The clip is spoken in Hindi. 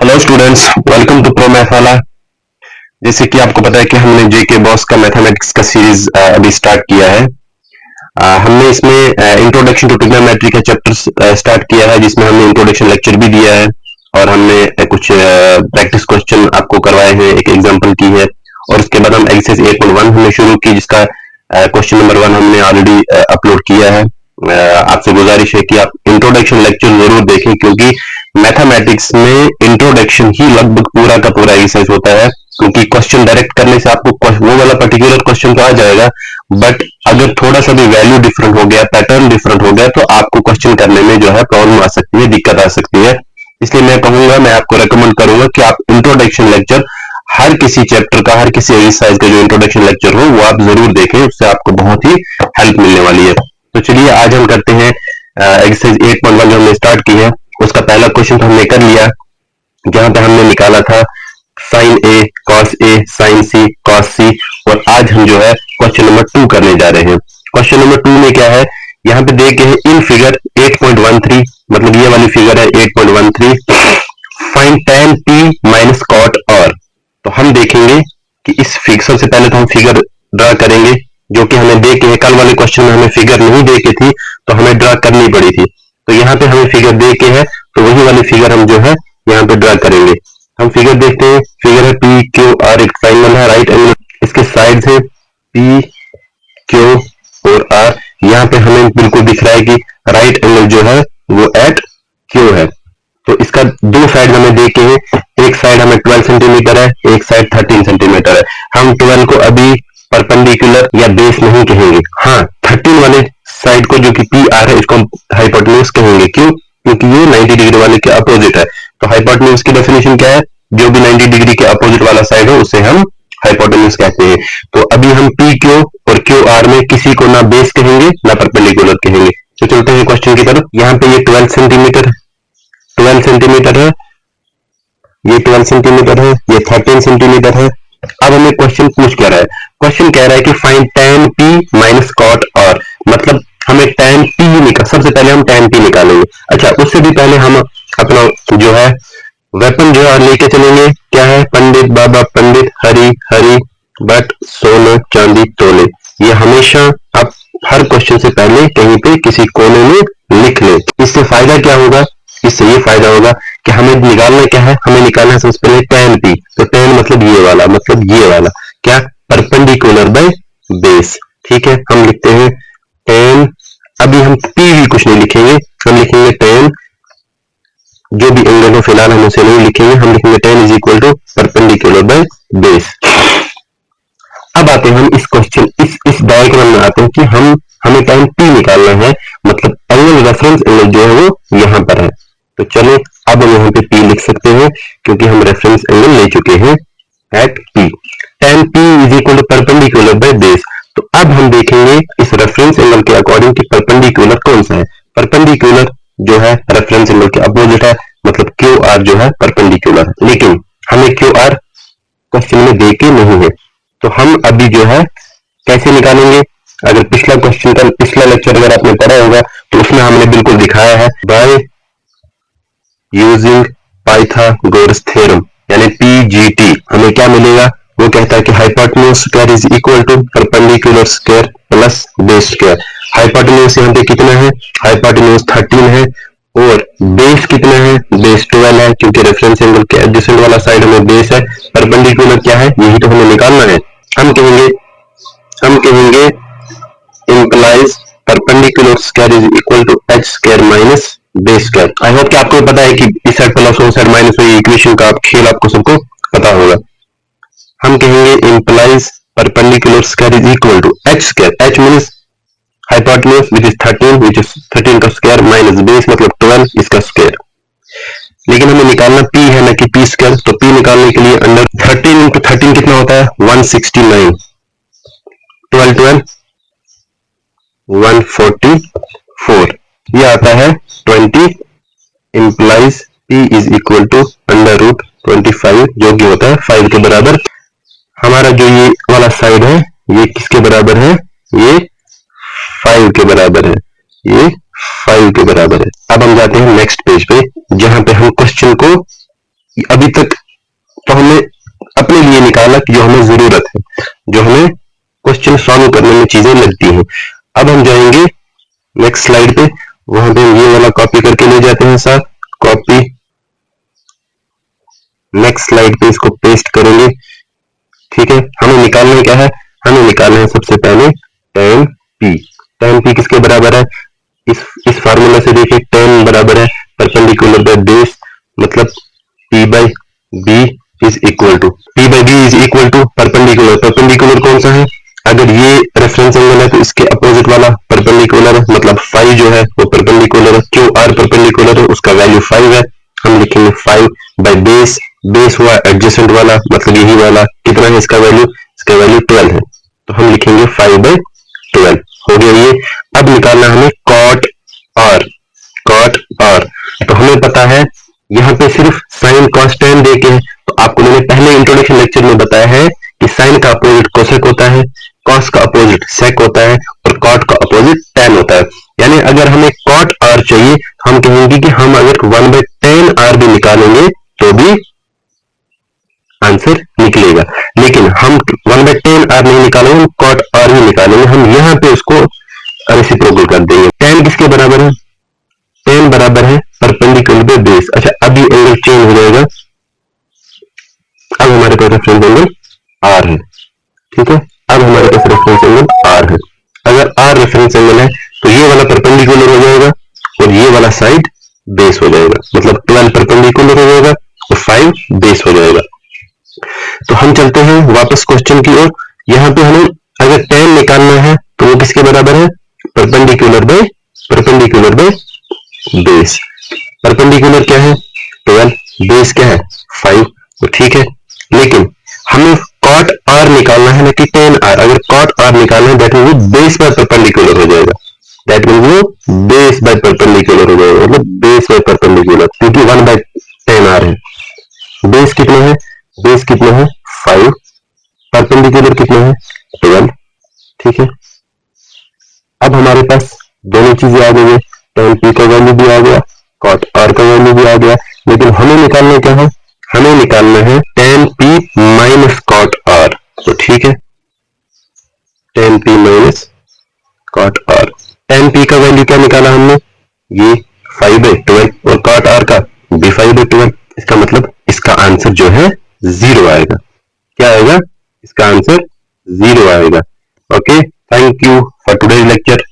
Hello students, welcome to pro math वाला। जैसे कि आपको पता है कि हमने जेके बॉस का मैथमेटिक्स का सीरीज अभी स्टार्ट किया है। हमने इसमें इंट्रोडक्शन टू ट्रिग्नोमेट्री का चैप्टर स्टार्ट किया है, जिसमें हमने इंट्रोडक्शन लेक्चर भी दिया है और हमने कुछ प्रैक्टिस क्वेश्चन आपको करवाए हैं, एक एग्जांपल की है। और उसके बाद हम एक्सरसाइज 8.1 हमने शुरू की, जिसका क्वेश्चन नंबर 1 हमने ऑलरेडी अपलोड किया है। आपसे गुजारिश है कि आप इंट्रोडक्शन लेक्चर जरूर देखें, क्योंकि मैथमेटिक्स में इंट्रोडक्शन ही लगभग पूरा का पूरा एक्सरसाइज होता है। क्योंकि क्वेश्चन डायरेक्ट करने से आपको वो वाला पर्टिकुलर क्वेश्चन तो आ जाएगा, बट अगर थोड़ा सा भी वैल्यू डिफरेंट हो गया, पैटर्न डिफरेंट हो गया, तो आपको क्वेश्चन करने में जो है प्रॉब्लम आ सकती है, दिक्कत आ सकती है। इसलिए मैं कहूंगा, मैं आपको रेकमेंड करूंगा कि आप इंट्रोडक्शन लेक्चर हर किसी चैप्टर का, हर किसी एक्सरसाइज का जो इंट्रोडक्शन लेक्चर हो वो आप जरूर देखें, उससे आपको बहुत ही हेल्प मिलने वाली है। तो चलिए आज हम करते हैं एक्सरसाइज 8.1 जो हमने स्टार्ट की है। उसका पहला क्वेश्चन तो हमने कर लिया, जहां पे हमने निकाला था साइन ए साइन सी कॉस सी। और आज हम जो है क्वेश्चन नंबर 2 करने जा रहे हैं। क्वेश्चन नंबर 2 में क्या है, यहाँ पे देख के है इन फिगर 8.13, मतलब ये वाली फिगर है 8.13, find tan p minus cot और। तो हम देखेंगे कि इस फिगर, सबसे पहले तो हम फिगर ड्रा करेंगे, जो कि हमें दे के है। कल वाले क्वेश्चन में हमें फिगर नहीं दे के थी, तो हमें ड्रा करनी पड़ी थी। तो यहाँ पे हमें फिगर दे के है, तो वही वाली फिगर हम जो है यहाँ पे ड्रा करेंगे। हम फिगर देखते हैं, फिगर है पी क्यू आर, एक ट्रायंगल है, राइट एंगल, इसके साइड है पी क्यू और आर। यहाँ पे हमें बिल्कुल दिख रहा है कि राइट एंगल जो है वो एट क्यू है। तो इसका दो साइड हमें देखे हैं, एक साइड हमें 12 सेंटीमीटर है, एक साइड 13 सेंटीमीटर है। हम 12 को अभी परपेंडिकुलर या बेस नहीं कहेंगे, हाँ 13 वाले साइड को, जो कि पी आर है, इसको हम हाइपोटेन्यूज कहेंगे। क्यों? क्योंकि ये 90 डिग्री वाले के अपोजिट है। तो हाइपोटेन्यूज की डेफिनेशन क्या है, जो भी 90 डिग्री के अपोजिट वाला साइड है उसे हम हाइपोटेन्यूज कहते हैं। तो अभी हम पी क्यू और क्यू आर में किसी को ना बेस कहेंगे ना परपेंडिकुलर कहेंगे। तो चलते हैं क्वेश्चन की तरफ। यहाँ पे ये 12 सेंटीमीटर है, 12 सेंटीमीटर है, ये 12 सेंटीमीटर है, ये 13 सेंटीमीटर है। अब हमें क्वेश्चन पूछ क्या रहा है, क्वेश्चन कह रहा है कि find tan p minus cot और, मतलब हमें tan p निकाल, सबसे पहले हम tan p निकालेंगे। अच्छा, उससे भी पहले हम अपना जो है वेपन जो है लेके चलेंगे। क्या है? पंडित बाबा पंडित, हरी हरी बट सोना चांदी तोले। ये हमेशा आप हर क्वेश्चन से पहले कहीं पे किसी कोने में लिख ले। इससे फायदा क्या होगा? इससे ये फायदा होगा कि हमें निकालना क्या है, हमें निकालना है सबसे पहले tan p। तो tan मतलब ये वाला, मतलब ये वाला क्या, परपेंडिकुलर बाय बेस। ठीक है, हम लिखते हैं tan, अभी हम p भी कुछ नहीं लिखेंगे, हम लिखेंगे tan, जो भी एंगल हो फिलहाल हम उसे नहीं लिखेंगे, हम लिखेंगे tan is equal to perpendicular by base. अब आते हैं हम इस क्वेश्चन, इस डायग्राम में आते हैं कि हमें tan p निकालना है, मतलब एंगल, रेफरेंस एंगल जो है वो यहां पर है। तो चलो अब हम यहाँ पे p लिख सकते हैं, क्योंकि हम रेफरेंस एंगल ले चुके हैं at p। tan p is equal to perpendicular by base. तो अब हम देखेंगे इस रेफरेंस एंगल के अकॉर्डिंग कि परपेंडिकुलर कौन सा है। परपेंडिकुलर जो है रेफरेंस एंगल के अपोजिट है, मतलब क्यू आर जो है परपेंडिकुलर है। लेकिन हमें क्यू आर क्वेश्चन में दे के नहीं है, तो हम अभी जो है कैसे निकालेंगे। अगर पिछला क्वेश्चन का पिछला लेक्चर अगर आपने पढ़ा होगा, तो उसमें हमने बिल्कुल दिखाया है बाय यूजिंग पाइथागोरस थ्योरम, यानी पीजीटी। हमें क्या मिलेगा, वो कहता है कि hypotenuse square is equal to perpendicular square plus base square. Hypotenuse यहाँ पे कितना है, हाइपोटेन्यूज 13 है, और बेस कितना है, बेस 12 है, क्योंकि रेफरेंस एंगल के एडजेसेंट वाला साइड हमें बेस है। परपेंडिकुलर क्या है, यही तो हमें निकालना है। हम कहेंगे implies perpendicular square is equal to H square minus base square. I hope कि आपको पता है कि इस साइड प्लस हो, साइड माइनस हो, ये इक्वेशन का खेल आपको सबको पता होगा। हम कहेंगे implies perpendicular square is equal to H square, H means hypotenuse which is 13, which is 13 का स्क्वायर माइनस बेस मतलब 12 इसका स्क्वायर। लेकिन हमें निकालना p है ना कि p स्क्वायर। तो p निकालने के लिए अंडर 13 इंटू 13 कितना होता है, 169, 12 12 144, ये आता है 20, implies p is equal to under root 25, जो कि होता है 5 के बराबर। हमारा जो ये वाला साइड है ये किसके बराबर है, ये 5 के बराबर है, ये 5 के बराबर है। अब हम जाते हैं नेक्स्ट पेज पे, जहां पे हम क्वेश्चन को अभी तक तो हमने अपने लिए निकाला कि जो हमें जरूरत है, जो हमें क्वेश्चन सॉल्व करने में चीजें लगती हैं। अब हम जाएंगे नेक्स्ट स्लाइड पे, वहां पे ये वाला कॉपी करके ले जाते हैं साथ, कॉपी, नेक्स्ट स्लाइड पे इसको पेस्ट करेंगे। ठीक है, हमें निकालना क्या है, हमें निकालना है सबसे पहले tan p। tan p किसके बराबर है, इस फार्मूला से देखिए, tan बराबर है परपेंडिकुलर बाय बेस, मतलब p by b is equal to, p by b is equal to perpendicular. Perpendicular कौन सा है, अगर ये रेफरेंस एंगल है तो इसके अपोजिट वाला परपेंडिकुलर है, मतलब फाई जो है वो परपेंडिकुलर है। क्यों आर परपेंडिकुलर है, उसका वैल्यू 5 है, हम लिखेंगे 5 बाय बेस, बेस हुआ एडजेसेंट वाला, मतलब यही वाला, कितना है इसका वैल्यू, इसका वैल्यू 12 है, तो हम लिखेंगे 5 बाय 12। हो गया ये। अब निकालना हमें कॉट आर, कॉट आर, तो हमें पता है यहाँ पे सिर्फ साइन कॉस टैन देके है, तो आपको मैंने पहले इंट्रोडक्शन लेक्चर में बताया है कि साइन का अपोजिट कोसेक होता है, कॉस का अपोजिट सेक होता है, और कॉट का अपोजिट टैन होता है। यानी अगर हमें कॉट आर चाहिए, हम कहेंगे कि हम अगर 1/tan r भी निकालेंगे तो भी आंसर निकलेगा, लेकिन हम 1/tan r नहीं निकालेंगे, हम कॉट आर ही निकालेंगे। हम यहाँ पे उसको रेसिप्रोकल कर देंगे। tan किसके बराबर है, tan बराबर है परपेंडिकुलर बाय बेस। अच्छा, अभी एंगल चेंज हो जाएगा, अब हमारे पास रेफरेंस एंगल आर है। ठीक है, अब हमारे पास रेफरेंस एंगल आर है। अगर आर रेफरेंस एंगल है तो ये वाला परपेंडिकुलर हो जाएगा और ये वाला साइड बेस हो जाएगा, मतलब 12 परपेंडिकुलर हो जाएगा और 5 बेस हो जाएगा। तो हम चलते हैं वापस क्वेश्चन की ओर। यहाँ पे हमें अगर tan निकालना है तो वो किसके बराबर है, परपेंडिकुलर बाय बेस। परपेंडिकुलर क्या है 12, बेस क्या है 5, तो ठीक है। लेकिन हमें कॉट आर निकालना है ना कि tan r। अगर कॉट आर निकालना है that mean base by perpendicular हो जाएगा, दैट मीन वो बेस बाय परपेंडिकुलर हो जाएगा, मतलब बेस बाय परपेंडिकुलर, क्योंकि 1/tan r है। बेस कितना है, बेस कितना है 5, परपेंडिकुलर कितना है 12। ठीक है, अब हमारे पास दोनों चीजें आ गई है, tan p का वैल्यू भी आ गया, cot r का वैल्यू भी आ गया, लेकिन हमें निकालना क्या है, हमें निकालना है tan p minus cot r। तो ठीक है, tan p minus cot r, tan p का वैल्यू क्या निकाला हमने, ये 5/12 और cot r का भी 5/12। इसका मतलब इसका आंसर जो है 0 आएगा। क्या आएगा, इसका आंसर 0 आएगा। Okay, thank you for today's lecture.